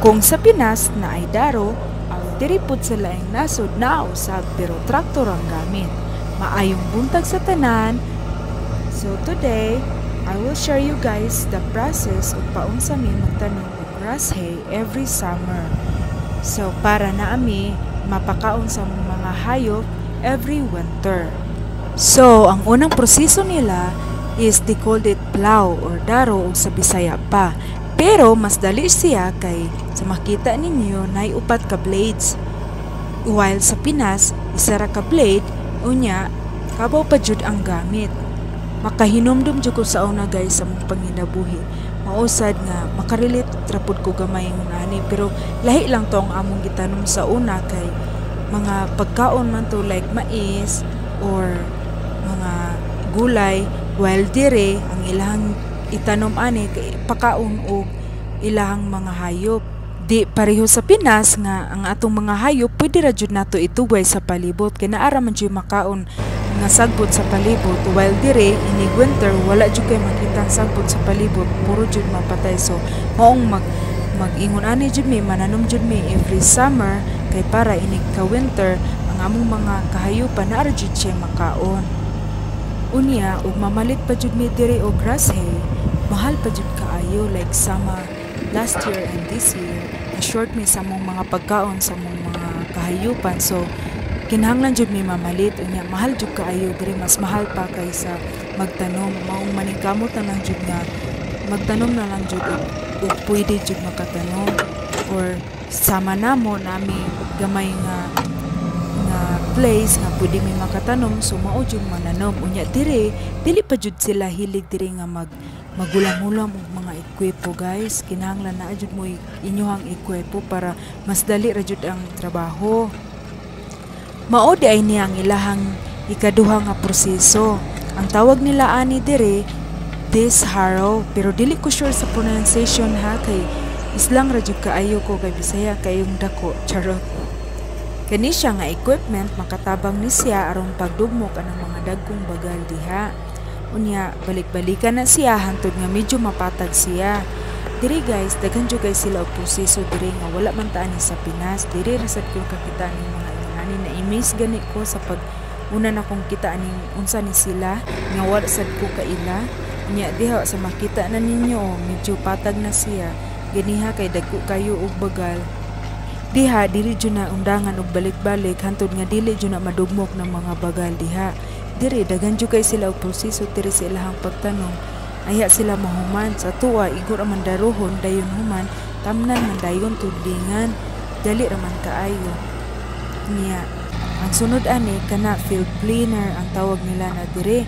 Kung sa Pinas na ay daro, ang diripod sa laing nasod na usab pero traktor ang gamit. Maayong buntag sa tanan. So today, I will share you guys the process of paunsa mi magtanom og grass hay every summer. So para na ami mapakaon sa mga hayop every winter. So ang unang proseso nila is they called it plow or daro og sa Bisaya pa. Pero mas dali siya kay sa makita ninyo na upat ka blades. While sa Pinas, isa ra ka blade, unya, kabaw pa jud ang gamit. Makahinomdom jud ko sa una guys sa mong panginabuhi. Mausad nga, makarelate trapod ko gamay ng ani. Pero lahi lang to ang among gitanom sa una kay mga pagkaon man to like mais or mga gulay. While dire, ang ilahang itanom ani kay pakaon og ilahang mga hayop. Di pareho sa Pinas nga ang atong mga hayop pwede ra jud nato itugay sa palibot kay naara man jud makaon nga sagbot sa palibot, while dire ini winter wala jud kay makita sagbot sa palibot, puro jud mapatay. So maong mag-ingon ani jud mi, mananom jud mi every summer kay para ini ka winter ang among mga kahayupan naara jud siya makaon. Unya, ug mamalit pa jud mi dire og grass hay, mahal pa jud kaayo like sama last year and this year. Na-short mi sa mong mga pagkaon sa mong mga kahayupan. So, kinahanglan jud mi mamalit. Unya, mahal jud kaayo dire, mas mahal pa kaysa magtanom. Maong maningkamot na lang jud nga magtanom na lang jud ug pwede jud makatanom. Or sama namo nami gamay nga place nga pwede mi makatanom, so mao jud mananom. Unya dire dili pa jud sila hilig dire nga magulam-ulam og mga ekwipo guys. Kinahanglan na jud mo inyohang ekwipo para mas dali ra jud ang trabaho. Mao di ay niya ang ilahang ikaduha nga proseso. Ang tawag nila ani dire this harrow, pero dili ko sure sa pronunciation ha kay islang ra jud kaayo ko kay Bisaya kayong dako charot. Kani siya nga equipment makatabang ni siya aron pagdugmok anang mga dagkong bagal diha. Unya balik-balikan na siya hantod nga medyo mapatag siya. Diri guys, daghan jud guys sila og proseso diri nga wala man ta ani sa Pinas. Diri ra sad ko kakita ning mga ani na imiss gani ko sa pag una na kong kita aning unsa ni sila nga wala sad ko kaila. Unya diha sa makita na ninyo medyo patag na siya. Ganiha kay dagko kayo og bagal. Diha dili jud na undangan og balik-balik hantod nga dili jud na madugmok ng mga bagal diha. Diri daghan jud kay sila og proseso diri sa ilahang pagtanom. Aya sila mahuman sa tuwa igor man daruhon dayon human tamnan man dayon tudlingan dali ra man kaayo. Niya ang sunod ani kana field cleaner ang tawag nila na dire.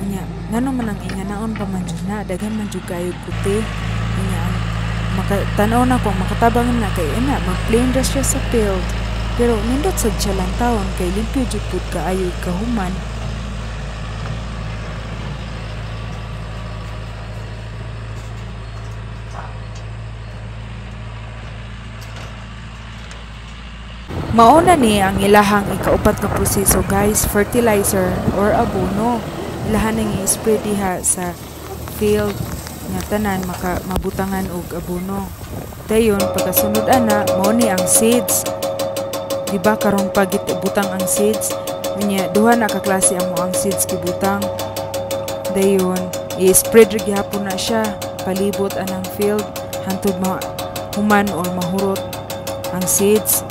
Unya ngano man ang inganaon pa man jud na daghan man jud kayo puti. Unya makatanaw na ko makatabang na kay ina mag-plain ra siya sa field. Pero nindot sad siya lang taon kay limpyo jud pud kaayo kahuman. Mauna ni ang ilahang ikaupat na proseso guys, fertilizer or abono. Ilahan nang i-spray diha sa field nga tanan mabutangan og abono. Dayon pagkasunod ana mao ni ang seeds. Diba karon pag butang ang seeds, unya duha na ka klase ang moang seeds gibutang. Dayon i-spread ra gihapon na siya palibot anang field hantod human or mahurot ang seeds.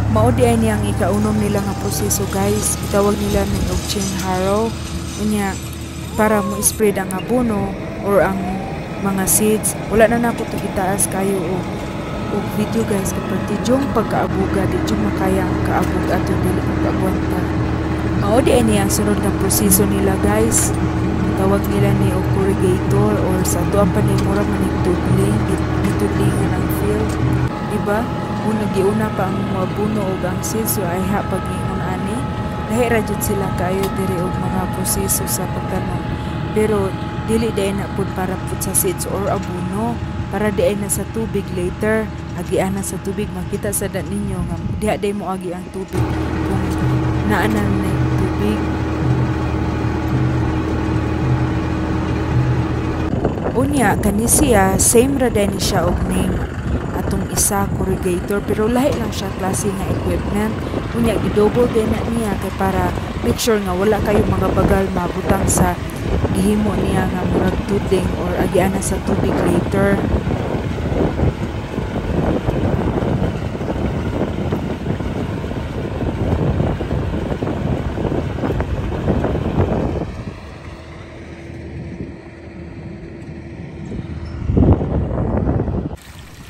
Mao di ay niyang ikaunom nila nga proseso guys. Itawag nila ng og chain harrow. Unya para mo spread ang abono or ang mga seeds. Wala na nako to gitaas kayo og video guys kapag tidyong pagkaabuga di jud makaya ang kaabog ato dili ko kaagwanta. Mao di ay niyang sunod nga proseso nila guys. Tawag nila ni og corrugator or sa tuwa pa ni mura man itudlingan ang field. Diba? Kung nagiuna pa ang mabuno o ang seeds ay pag-ingon ani, lahi ra jud sila kayo diri og mga proseso sa pagtanom. Pero Dili day na pud para pud sa seeds or abono, para di ay na sa tubig later. Agian na sa tubig, makita sa dat ninyo nga diha day mo agi ang tubig kung naanan na yung tubig. Unya kani siya same ra din siya og name atong isa corrugator, pero lahi lang siya klase nga equipment. Unya gidouble din na niya kay para make sure nga wala kayo mga bagal mabutang sa gihimo niya nga murag tuding or agian na sa tubig later.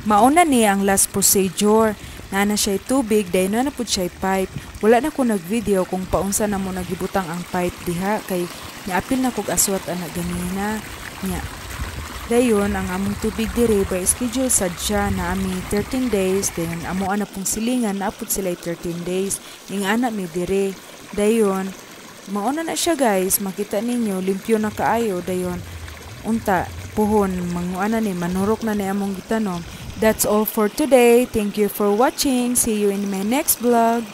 Mauna niya ang last procedure. Na siya tubig, dahil na po siya pipe. Wala na ko nag-video kung paunsa na mo nagibutang ang pipe diha. Kay niapil na kog aswat anak ganina. Nya. Dayon, ang among tubig dire by schedule sadya na ami 13 days. Dayon, amo ana pong silingan, naapod sila 13 days. Ning anak mi dire. Dayon, mauna na siya guys. Makita ninyo, limpyo na kaayo. Dayon, unta, puhon, manguana ni, manurok na ni among gitanom. That's all for today. Thank you for watching. See you in my next vlog.